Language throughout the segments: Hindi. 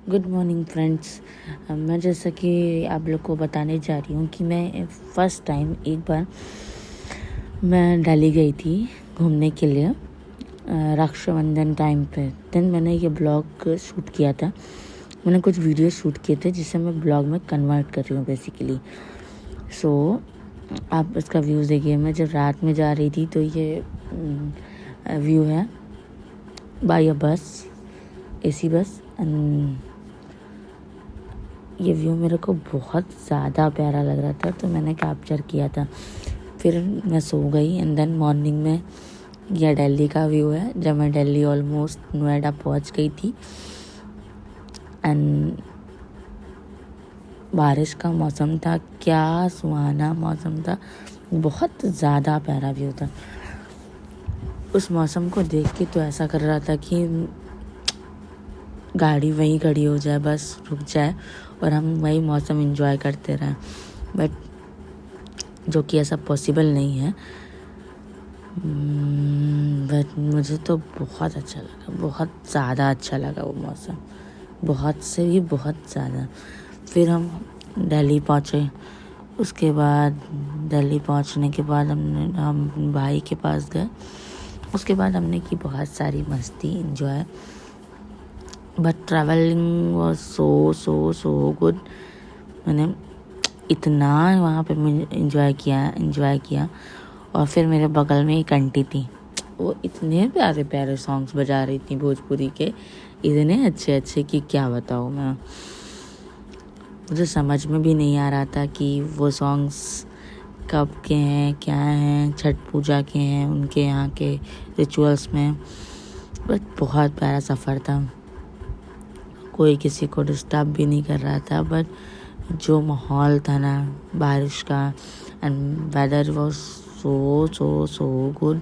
Good morning friends. मैं जैसा कि आप लोग को बताने जा रही हूँ कि मैं फ़र्स्ट टाइम एक बार मैं दिल्ली गई थी घूमने के लिए रक्षाबंधन टाइम पे। देन मैंने ये ब्लॉग शूट किया था। मैंने कुछ वीडियो शूट किए थे जिसे मैं ब्लॉग में कन्वर्ट कर रही हूँ बेसिकली। सो आप इसका व्यूज़ देखिए। मैं जब रात में जा रही थी तो ये व्यू है बाय अ बस, एसी बस। एंड ये व्यू मेरे को बहुत ज़्यादा प्यारा लग रहा था तो मैंने कैप्चर किया था। फिर मैं सो गई एंड देन मॉर्निंग में यह दिल्ली का व्यू है जब मैं दिल्ली ऑलमोस्ट नोएडा पहुंच गई थी। एंड बारिश का मौसम था, क्या सुहाना मौसम था, बहुत ज़्यादा प्यारा व्यू था। उस मौसम को देख के तो ऐसा कर रहा था कि गाड़ी वहीं खड़ी हो जाए, बस रुक जाए और हम वही मौसम एंजॉय करते रहें। बट जो कि ऐसा पॉसिबल नहीं है। बट मुझे तो बहुत अच्छा लगा, बहुत ज़्यादा अच्छा लगा वो मौसम, बहुत से भी बहुत ज़्यादा। फिर हम दिल्ली पहुँचे। उसके बाद दिल्ली पहुँचने के बाद हम भाई के पास गए। उसके बाद हमने की बहुत सारी मस्ती, enjoy. But travelling was so good. मैंने इतना वहाँ पे एंजॉय किया। और फिर मेरे बगल में एक आंटी थी, वो इतने प्यारे प्यारे सॉन्ग्स बजा रही थी भोजपुरी के, इतने अच्छे अच्छे कि क्या बताऊँ मैं। मुझे समझ में भी नहीं आ रहा था कि वो सॉन्ग्स कब के हैं, क्या हैं, छठ पूजा के हैं, उनके यहाँ के रिचुअल्स में। बट बहुत प्यारा सफ़र था। कोई किसी को डिस्टर्ब भी नहीं कर रहा था। बट जो माहौल था ना बारिश का, and weather was so good.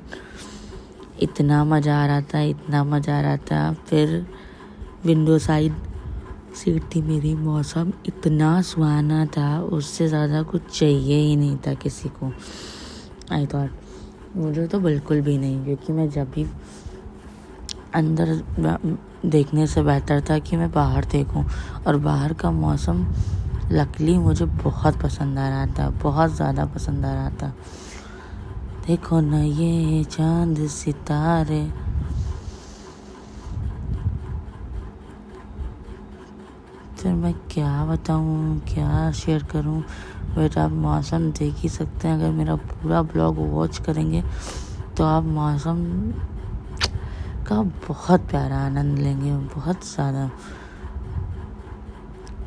इतना मज़ा आ रहा था। फिर विंडो साइड सीट थी मेरी। मौसम इतना सुहाना था, उससे ज़्यादा कुछ चाहिए ही नहीं था किसी को। आई थॉट मुझे तो बिल्कुल भी नहीं, क्योंकि मैं जब भी अंदर देखने से बेहतर था कि मैं बाहर देखूं। और बाहर का मौसम लकीली मुझे बहुत पसंद आ रहा था, बहुत ज़्यादा पसंद आ रहा था। देखो ना ये चांद सितारे, फिर मैं क्या बताऊं, क्या शेयर करूं। बट आप मौसम देख ही सकते हैं। अगर मेरा पूरा ब्लॉग वॉच करेंगे तो आप मौसम का बहुत प्यारा आनंद लेंगे, बहुत ज़्यादा।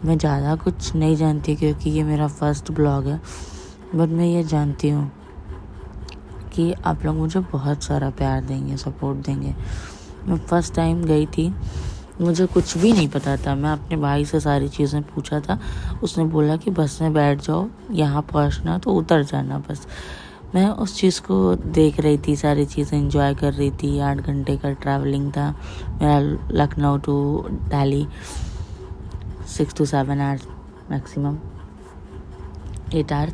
मैं ज़्यादा कुछ नहीं जानती क्योंकि ये मेरा फर्स्ट ब्लॉग है। बट मैं ये जानती हूँ कि आप लोग मुझे बहुत सारा प्यार देंगे, सपोर्ट देंगे। मैं फर्स्ट टाइम गई थी, मुझे कुछ भी नहीं पता था। मैं अपने भाई से सारी चीज़ें पूछा था। उसने बोला कि बस में बैठ जाओ, यहाँ पहुँचना तो उतर जाना बस। मैं उस चीज़ को देख रही थी, सारी चीज़ें एंजॉय कर रही थी। 8 घंटे का ट्रैवलिंग था मेरा, Lucknow to Delhi, 6 to 7 hours maximum, 8 hours.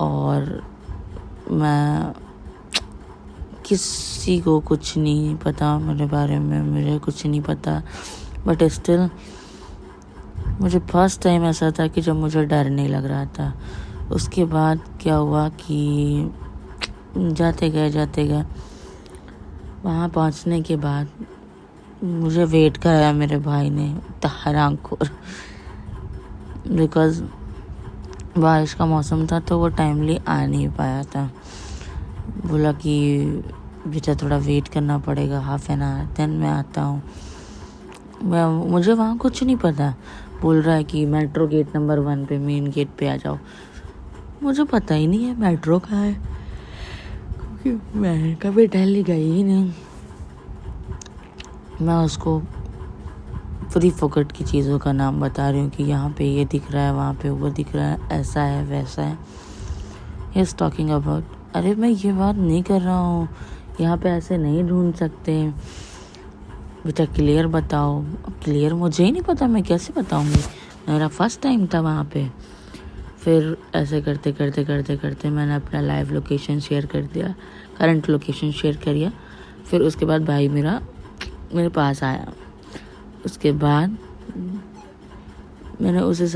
और मैं किसी को कुछ नहीं पता मेरे बारे में, मुझे कुछ नहीं पता। बट स्टिल मुझे फर्स्ट टाइम ऐसा था कि जब मुझे डर नहीं लग रहा था। उसके बाद क्या हुआ कि जाते गए वहाँ पहुँचने के बाद मुझे वेट कराया मेरे भाई ने, हरामखोर। बिकॉज़ बारिश का मौसम था तो वो टाइमली आ नहीं पाया था। बोला कि बेटा थोड़ा वेट करना पड़ेगा, हाफ एन आवर, देन मैं आता हूँ। मुझे वहाँ कुछ नहीं पता। बोल रहा है कि मेट्रो गेट नंबर 1 पे, मेन गेट पे आ जाओ। मुझे पता ही नहीं है मेट्रो कहाँ है, क्योंकि मैं कभी दिल्ली गई ही नहीं। मैं उसको फ्री फोकट की चीज़ों का नाम बता रही हूँ कि यहाँ पे ये दिख रहा है, वहाँ पे वो दिख रहा है, ऐसा है वैसा है। ही इज़ टॉकिंग अबाउट, अरे मैं ये बात नहीं कर रहा हूँ, यहाँ पे ऐसे नहीं ढूंढ सकते बेटा, क्लियर बताओ। क्लियर मुझे ही नहीं पता, मैं कैसे बताऊँगी, मेरा फर्स्ट टाइम था वहाँ पे। फिर ऐसे करते मैंने अपना लाइव लोकेशन शेयर कर दिया, करंट लोकेशन शेयर करिए। फिर उसके बाद भाई मेरे पास आया। उसके बाद मैंने उसे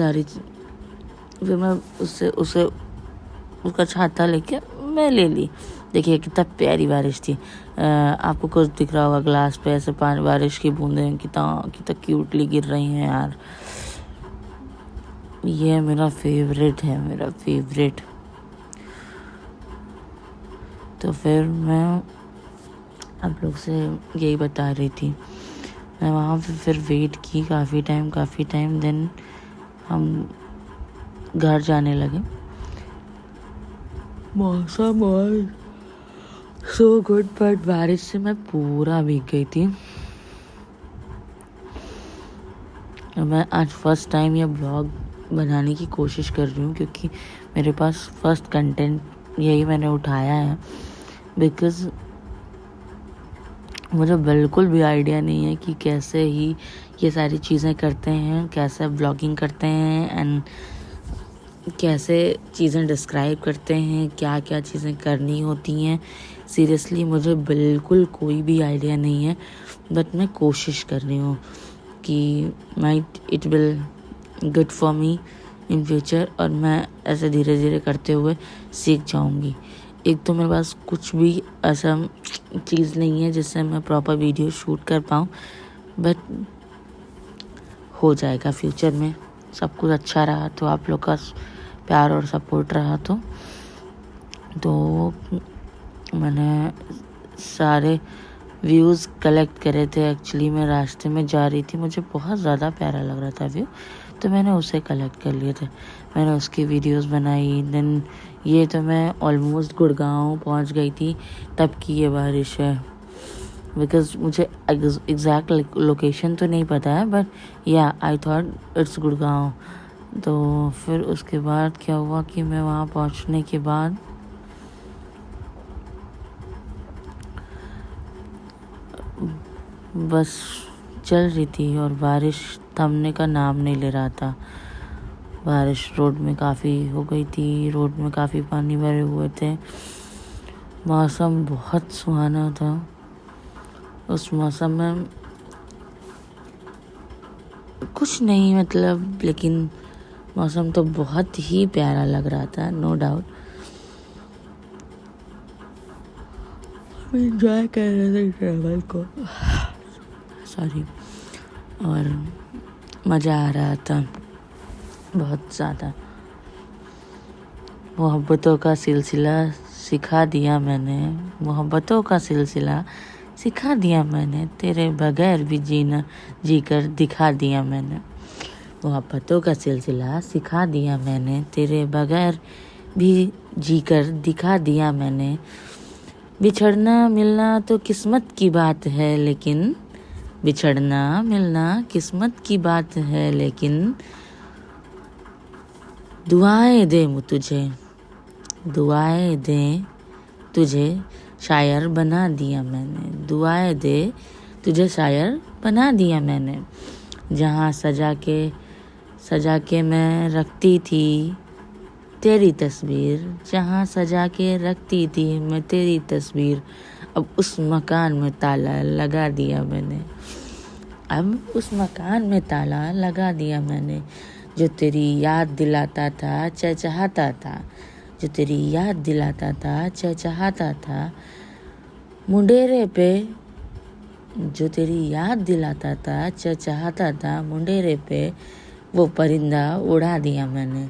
फिर मैं उसे उसका छाता लेके मैं ले ली। देखिए कितना प्यारी बारिश थी। आपको कुछ दिख रहा होगा ग्लास पे ऐसे पानी, बारिश की बूंदें कितना क्यूटली गिर रही हैं यार। ये मेरा फेवरेट है, मेरा फेवरेट। तो फिर मैं आप लोग से यही बता रही थी। मैं वहाँ पे फिर वेट की काफ़ी टाइम। देन हम घर जाने लगे। मौसम और सो गुड, बट बारिश से मैं पूरा भीग गई थी। मैं आज फर्स्ट टाइम ये ब्लॉग बनाने की कोशिश कर रही हूँ, क्योंकि मेरे पास फर्स्ट कंटेंट यही मैंने उठाया है। बिकॉज़ मुझे बिल्कुल भी आइडिया नहीं है कि कैसे ही ये सारी चीज़ें करते हैं, कैसे ब्लॉगिंग करते हैं एंड कैसे चीज़ें डिस्क्राइब करते हैं, क्या क्या चीज़ें करनी होती हैं। सीरियसली मुझे बिल्कुल कोई भी आइडिया नहीं है, बट मैं कोशिश कर रही हूँ कि it will good for me in future, और मैं ऐसे धीरे धीरे करते हुए सीख जाऊँगी। एक तो मेरे पास कुछ भी ऐसा चीज़ नहीं है जिससे मैं प्रॉपर वीडियो शूट कर पाऊँ, बट हो जाएगा फ्यूचर में। सब कुछ अच्छा रहा तो, आप लोग का प्यार और सपोर्ट रहा तो मैंने सारे व्यूज़ कलेक्ट करे थे। एक्चुअली मैं रास्ते में जा रही थी, मुझे बहुत ज़्यादा प्यारा लग रहा था व्यू, तो मैंने उसे कलेक्ट कर लिए थे। मैंने उसकी वीडियोस बनाई। देन ये तो मैं ऑलमोस्ट गुड़गांव पहुंच गई थी तब की ये बारिश है। बिकॉज मुझे एग्जैक्ट लोकेशन तो नहीं पता है, बट या आई थॉट इट्स गुड़गांव। तो फिर उसके बाद क्या हुआ कि मैं वहाँ पहुँचने के बाद बस चल रही थी और बारिश थमने का नाम नहीं ले रहा था। बारिश रोड में काफ़ी हो गई थी, रोड में काफ़ी पानी भरे हुए थे। मौसम बहुत सुहाना था। उस मौसम में कुछ नहीं मतलब, लेकिन मौसम तो बहुत ही प्यारा लग रहा था, नो डाउट। एंजॉय कर रहे थे ट्रैवल को, सॉरी, और मज़ा आ रहा था बहुत ज़्यादा। मोहब्बतों का सिलसिला सिखा दिया मैंने, मोहब्बतों का सिलसिला सिखा दिया मैंने, तेरे बगैर भी जीकर दिखा दिया मैंने। मोहब्बतों का सिलसिला सिखा दिया मैंने, तेरे बगैर भी जीकर दिखा दिया मैंने। बिछड़ना मिलना तो किस्मत की बात है, लेकिन बिछड़ना मिलना किस्मत की बात है, लेकिन दुआएं दे तुझे, दुआएं दे तुझे शायर बना दिया मैंने, दुआएं दे तुझे शायर बना दिया मैंने। जहाँ सजा के मैं रखती थी तेरी तस्वीर, जहाँ सजा के रखती थी मैं तेरी तस्वीर, अब उस मकान में ताला लगा दिया मैंने, अब उस मकान में ताला लगा दिया मैंने। जो तेरी याद दिलाता था, चहचहाता था, जो तेरी याद दिलाता था, चहचहाता था मुंडेरे पे, जो तेरी याद दिलाता था, चहचहाता था मुंडेरे पे, वो परिंदा उड़ा दिया मैंने।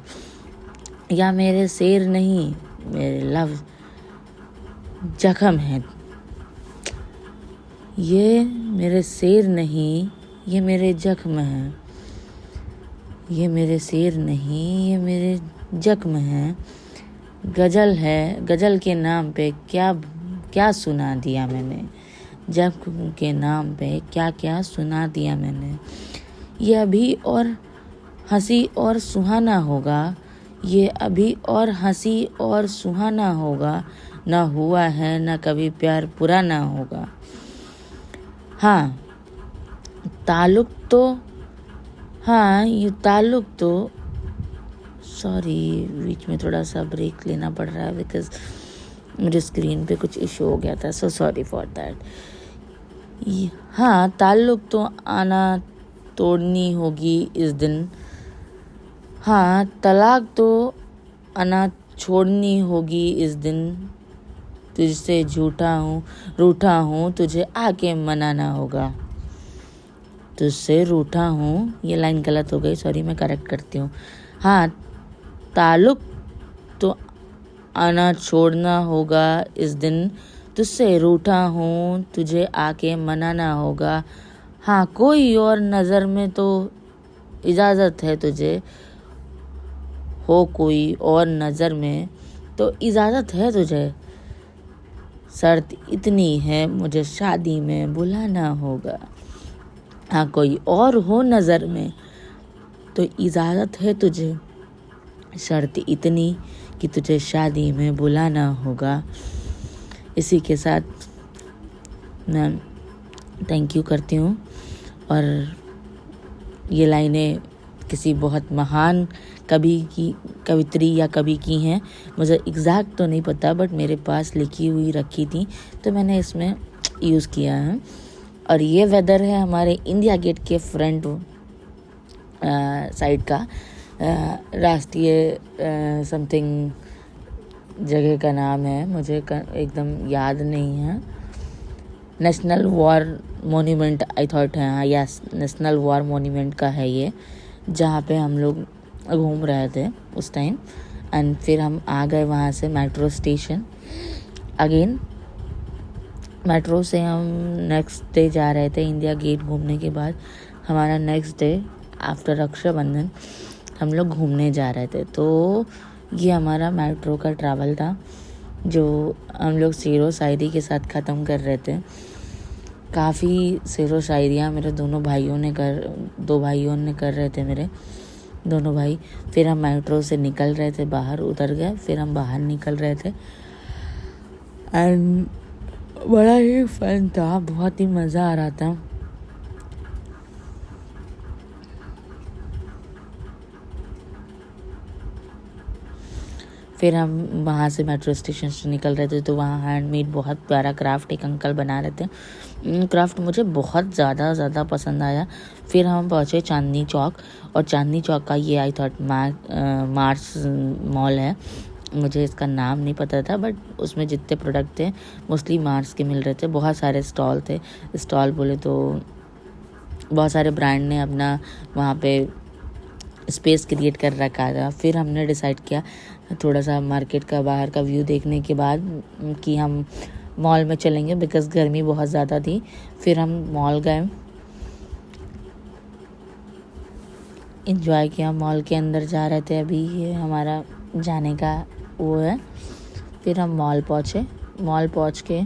या मेरे शेर नहीं, मेरे लव जख्म है, ये मेरे शेर नहीं, ये मेरे जख्म है, ये मेरे शेर नहीं, ये मेरे जख्म है। गजल है, गजल के नाम पे क्या क्या सुना दिया मैंने, जख्म के नाम पे क्या क्या सुना दिया मैंने। ये अभी और हंसी और सुहाना होगा, ये अभी और हंसी और सुहाना होगा, ना हुआ है ना कभी प्यार पुराना होगा। हाँ ताल्लुक तो, हाँ ये ताल्लुक तो, सॉरी बीच में थोड़ा सा ब्रेक लेना पड़ रहा है बिकॉज मुझे स्क्रीन पे कुछ इशू हो गया था, सो सॉरी फॉर दैट। हाँ ताल्लुक तो आना तोड़नी होगी इस दिन, हाँ, तलाक तो अना छोड़नी होगी इस दिन, तुझसे रूठा हूँ तुझे आके मनाना होगा। तुझसे रूठा हूँ, ये लाइन गलत हो गई, सॉरी, मैं करेक्ट करती हूँ। हाँ, ताल्लुक तो आना छोड़ना होगा इस दिन, तुझसे रूठा हूँ तुझे आके मनाना होगा। हाँ, कोई और नज़र में तो इजाज़त है तुझे, हो कोई और नज़र में तो इजाज़त है तुझे, शर्त इतनी है मुझे शादी में बुलाना होगा। हाँ, कोई और हो नज़र में तो इजाज़त है तुझे, शर्त इतनी कि तुझे शादी में बुलाना होगा। इसी के साथ मैं थैंक यू करती हूँ। और ये लाइनें किसी बहुत महान कवित्री या कवि की हैं, मुझे एग्जैक्ट तो नहीं पता, बट मेरे पास लिखी हुई रखी थी तो मैंने इसमें यूज़ किया है। और ये वेदर है हमारे इंडिया गेट के फ्रंट साइड का, राष्ट्रीय समथिंग जगह का नाम है, मुझे एकदम याद नहीं है। National war monument I thought है, हाँ यस, नेशनल वॉर मोन्यूमेंट का है ये, जहाँ पे हम लोग घूम रहे थे उस टाइम। एंड फिर हम आ गए वहाँ से मेट्रो स्टेशन। अगेन मेट्रो से हम नेक्स्ट डे जा रहे थे इंडिया गेट घूमने के बाद। हमारा नेक्स्ट डे आफ्टर रक्षाबंधन हम लोग घूमने जा रहे थे। तो ये हमारा मेट्रो का ट्रैवल था जो हम लोग शेरो शायरी के साथ ख़त्म कर रहे थे। काफ़ी शेरो शायरियाँ मेरे दो भाइयों ने कर रहे थे, मेरे दोनों भाई। फिर हम मेट्रो से निकल रहे थे, बाहर उतर गए, फिर हम बाहर निकल रहे थे एंड बड़ा ही फन था, बहुत ही मज़ा आ रहा था। फिर हम वहाँ से मेट्रो स्टेशन से निकल रहे थे तो वहाँ हैंडमेड बहुत प्यारा क्राफ्ट एक अंकल बना रहे थे। क्राफ्ट मुझे बहुत ज़्यादा पसंद आया। फिर हम पहुँचे चांदनी चौक, और चांदनी चौक का ये आई थॉट मार्स मॉल है, मुझे इसका नाम नहीं पता था, बट उसमें जितने प्रोडक्ट थे मोस्टली मार्स के मिल रहे थे। बहुत सारे स्टॉल बोले तो बहुत सारे ब्रांड ने अपना वहाँ पे स्पेस क्रिएट कर रखा था। फिर हमने डिसाइड किया थोड़ा सा मार्केट का बाहर का व्यू देखने के बाद कि हम मॉल में चलेंगे, बिकॉज़ गर्मी बहुत ज़्यादा थी। फिर हम मॉल गए, इंजॉय किया, मॉल के अंदर जा रहे थे, अभी ये हमारा जाने का वो है। फिर हम मॉल पहुँच के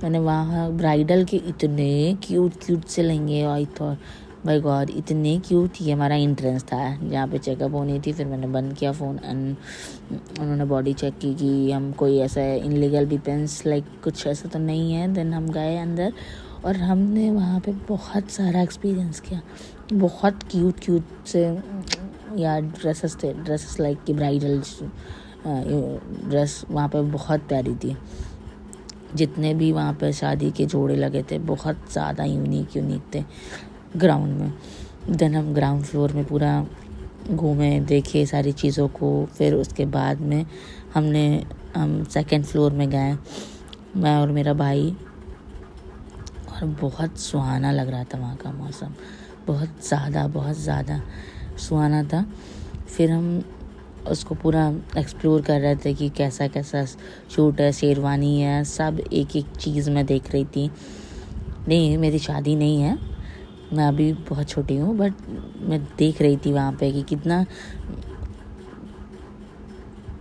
मैंने वहाँ ब्राइडल के इतने क्यूट से लहंगे, आई थॉट बाय गॉड इतने क्यूट। ये हमारा एंट्रेंस था जहाँ पे चेकअप होनी थी। फिर मैंने बंद किया फ़ोन एंड उन्होंने बॉडी चेक की कि हम कोई ऐसा इनलीगल वेपन्स लाइक कुछ ऐसा तो नहीं है। देन हम गए अंदर और हमने वहाँ पे बहुत सारा एक्सपीरियंस किया। बहुत क्यूट से या ड्रेसेस लाइक कि ब्राइडल ड्रेस वहाँ पे बहुत प्यारी थी। जितने भी वहाँ पे शादी के जोड़े लगे थे बहुत ज़्यादा यूनिक थे ग्राउंड में। देन हम ग्राउंड फ्लोर में पूरा घूमे, देखे सारी चीज़ों को। फिर उसके बाद में हम सेकंड फ्लोर में गए, मैं और मेरा भाई, और बहुत सुहाना लग रहा था वहाँ का मौसम, बहुत ज़्यादा सुहाना था। फिर हम उसको पूरा एक्सप्लोर कर रहे थे कि कैसा शूट है, शेरवानी है, सब एक चीज़ मैं देख रही थी। नहीं, मेरी शादी नहीं है, मैं अभी बहुत छोटी हूँ, बट मैं देख रही थी वहाँ पे कि कितना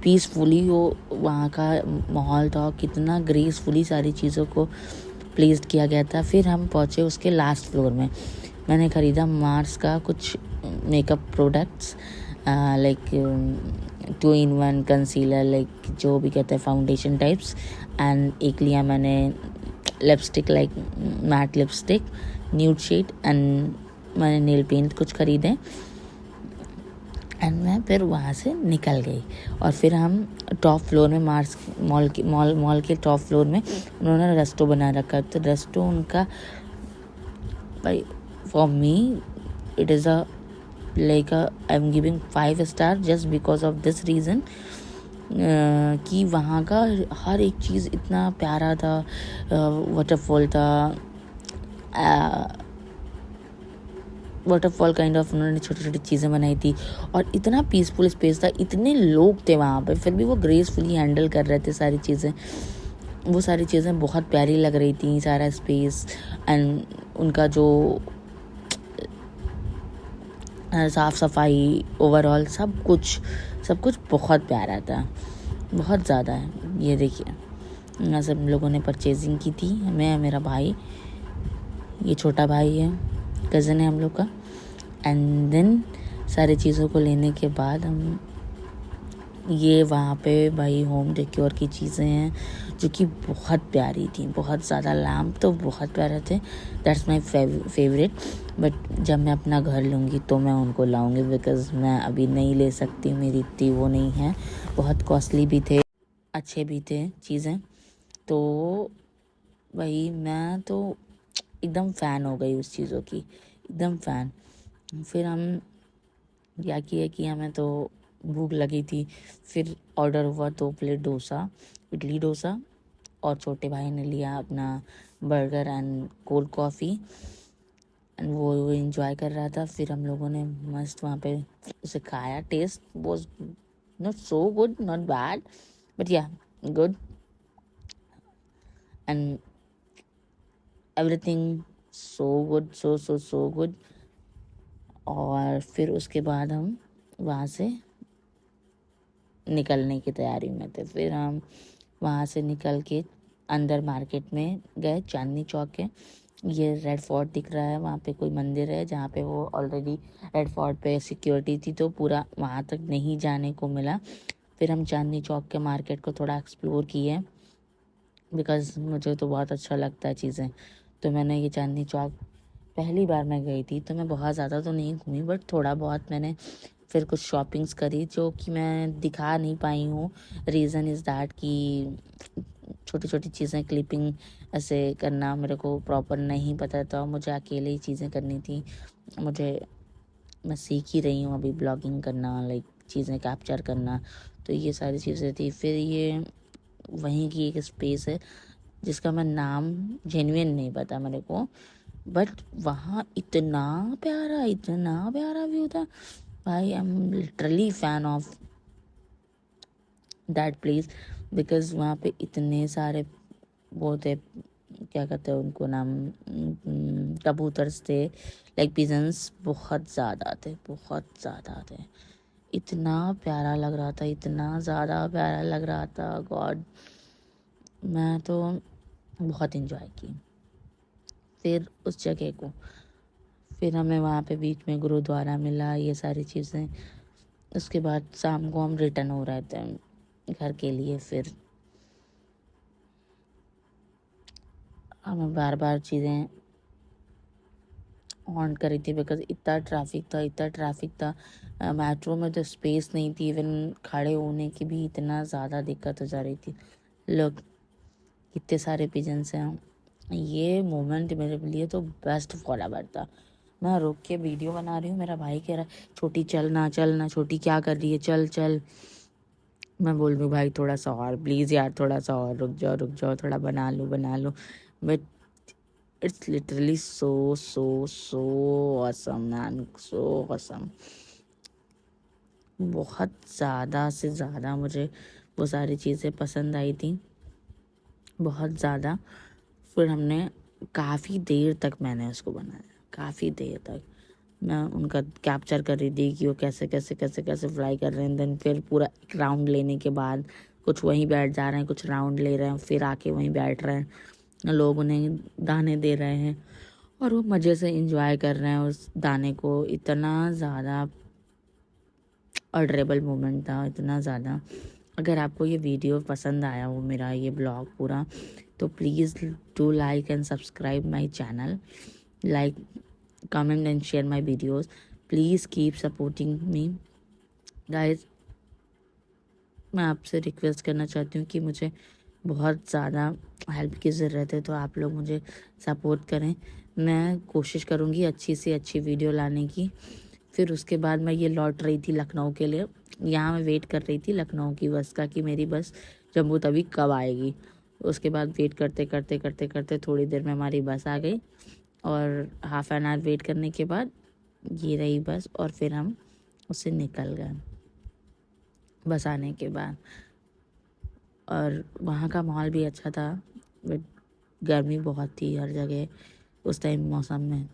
पीसफुली वो वहाँ का माहौल था, कितना ग्रेसफुली सारी चीज़ों को प्लेस्ड किया गया था। फिर हम पहुँचे उसके लास्ट फ्लोर में। मैंने ख़रीदा मार्स का कुछ makeup products like 2-in-1 concealer, like जो भी कहते हैं फाउंडेशन टाइप्स, एंड एक लिया मैंने lipstick like matte lipstick nude shade, and मैंने नेल पेंट कुछ ख़रीदे एंड मैं फिर वहाँ से निकल गई। और फिर हम टॉप फ्लोर में मॉल के टॉप फ्लोर में उन्होंने रेस्टो बना रखा। तो रेस्टो उनका भाई for me it is a like I am giving 5 star just because of this reason कि वहाँ का हर एक चीज़ इतना प्यारा था. वाटरफॉल था, वाटरफॉल काइंड ऑफ उन्होंने छोटी छोटी चीज़ें बनाई थी और इतना पीसफुल स्पेस था, इतने लोग थे वहाँ पे, फिर भी वो ग्रेसफुली हैंडल कर रहे थे सारी चीज़ें. वो सारी चीज़ें बहुत प्यारी लग रही थी, सारा स्पेस एंड उनका जो साफ़ सफाई ओवरऑल सब कुछ बहुत प्यारा था, बहुत ज़्यादा है. ये देखिए यहाँ सब लोगों ने परचेजिंग की थी. मैं, मेरा भाई, ये छोटा भाई है, कज़न है हम लोग का. एंड देन सारी चीज़ों को लेने के बाद हम ये वहाँ पे भाई होम डेकोर की चीज़ें हैं जो कि बहुत प्यारी थी, बहुत ज़्यादा. लैम्प तो बहुत प्यारे थे, दैट्स माय फेवरेट. बट जब मैं अपना घर लूँगी तो मैं उनको लाऊँगी बिकॉज़ मैं अभी नहीं ले सकती, मेरी इतनी वो नहीं है. बहुत कॉस्टली भी थे, अच्छे भी थे चीज़ें. तो भाई मैं तो एकदम फ़ैन हो गई उस चीज़ों की, एकदम फ़ैन. फिर हम क्या किया कि हमें तो भूख लगी थी, फिर ऑर्डर हुआ 2 प्लेट डोसा, इडली डोसा, और छोटे भाई ने लिया अपना burger and cold coffee and वो एंजॉय कर रहा था. फिर हम लोगों ने मस्त वहाँ पे उसे खाया. Taste was not so good, not bad, but yeah good and everything so good, so good. और फिर उसके बाद हम वहाँ से निकलने की तैयारी में थे. फिर हम वहाँ से निकल के अंदर मार्केट में गए, चांदनी चौक है. ये रेड फोर्ट दिख रहा है, वहाँ पे कोई मंदिर है जहाँ पे वो ऑलरेडी रेड फोर्ट पे सिक्योरिटी थी तो पूरा वहाँ तक नहीं जाने को मिला. फिर हम चांदनी चौक के मार्केट को थोड़ा एक्सप्लोर किए बिकॉज़ मुझे तो बहुत अच्छा लगता है चीज़ें. तो मैंने ये चांदनी चौक पहली बार मैं गई थी तो मैं बहुत ज़्यादा तो नहीं घूमी, बट थोड़ा बहुत मैंने फिर कुछ शॉपिंग्स करी जो कि मैं दिखा नहीं पाई हूँ. रीज़न इज़ दैट कि छोटी छोटी चीज़ें क्लिपिंग ऐसे करना मेरे को प्रॉपर नहीं पता था, मुझे अकेले ही चीज़ें करनी थी. मैं सीख ही रही हूँ अभी ब्लॉगिंग करना, लाइक चीज़ें कैप्चर करना. तो ये सारी चीज़ें थी. फिर ये वहीं की एक स्पेस है जिसका मैं नाम जेन्युइन नहीं पता मेरे को, बट वहाँ इतना प्यारा व्यू था. I am literally fan of that place because वहाँ पे इतने सारे वो थे, क्या कहते हैं उनको नाम, कबूतर्स थे, लाइक पिजन्स, बहुत ज़्यादा थे. इतना प्यारा लग रहा था, इतना ज़्यादा प्यारा लग रहा था, गॉड. मैं तो बहुत इन्जॉय की फिर उस जगह को. फिर हमें वहाँ पे बीच में गुरुद्वारा मिला, ये सारी चीज़ें. उसके बाद शाम को हम रिटर्न हो रहे थे घर के लिए. फिर हमें बार बार चीज़ें हॉन्ट करी थी बिकॉज इतना ट्रैफिक था. मेट्रो में तो स्पेस नहीं थी, इवन खड़े होने की भी इतना ज़्यादा दिक्कत हो जा रही थी. लोग कितने सारे पिजन्स हैं. ये मोमेंट मेरे लिए तो बेस्ट फॉर एवर था. मैं रुक के वीडियो बना रही हूँ, मेरा भाई कह रहा है छोटी चलना, छोटी क्या कर रही है, चल. मैं बोल रही हूँ भाई थोड़ा सा और प्लीज़ यार, थोड़ा सा और रुक जाओ, थोड़ा बना लो. But it's literally so awesome man, so awesome. बहुत ज़्यादा से ज़्यादा मुझे वो सारी चीज़ें पसंद आई थी, बहुत ज़्यादा. फिर हमने काफ़ी देर तक मैंने उसको बनाया, काफ़ी देर तक मैं उनका कैप्चर कर रही थी कि वो कैसे फ्लाई कर रहे हैं. देन फिर पूरा एक राउंड लेने के बाद कुछ वहीं बैठ जा रहे हैं, कुछ राउंड ले रहे हैं, फिर आके वहीं बैठ रहे हैं. लोग उन्हें दाने दे रहे हैं और वो मज़े से इंजॉय कर रहे हैं उस दाने को. इतना ज़्यादा अडरेबल मोमेंट था, इतना ज़्यादा. अगर आपको ये वीडियो पसंद आया हो, मेरा ये ब्लॉग पूरा, तो please do like and subscribe my channel, like, comment and share my videos. Please keep supporting me guys. मैं आपसे रिक्वेस्ट करना चाहती हूँ कि मुझे बहुत ज़्यादा हेल्प की ज़रूरत है, तो आप लोग मुझे सपोर्ट करें. मैं कोशिश करूँगी अच्छी से अच्छी वीडियो लाने की. फिर उसके बाद मैं ये लौट रही थी लखनऊ के लिए। यहाँ मैं वेट कर रही थी लखनऊ की बस का कि मेरी बस जम्मू तवी कब आएगी। उसके बाद वेट करते करते करते करते थोड़ी देर में हमारी बस आ गई और हाफ एन आवर वेट करने के बाद ये रही बस और फिर हम उससे निकल गए बस आने के बाद। और वहाँ का माहौल भी अच्छा था बट गर्मी बहुत थी हर जगह उस टाइम मौसम में।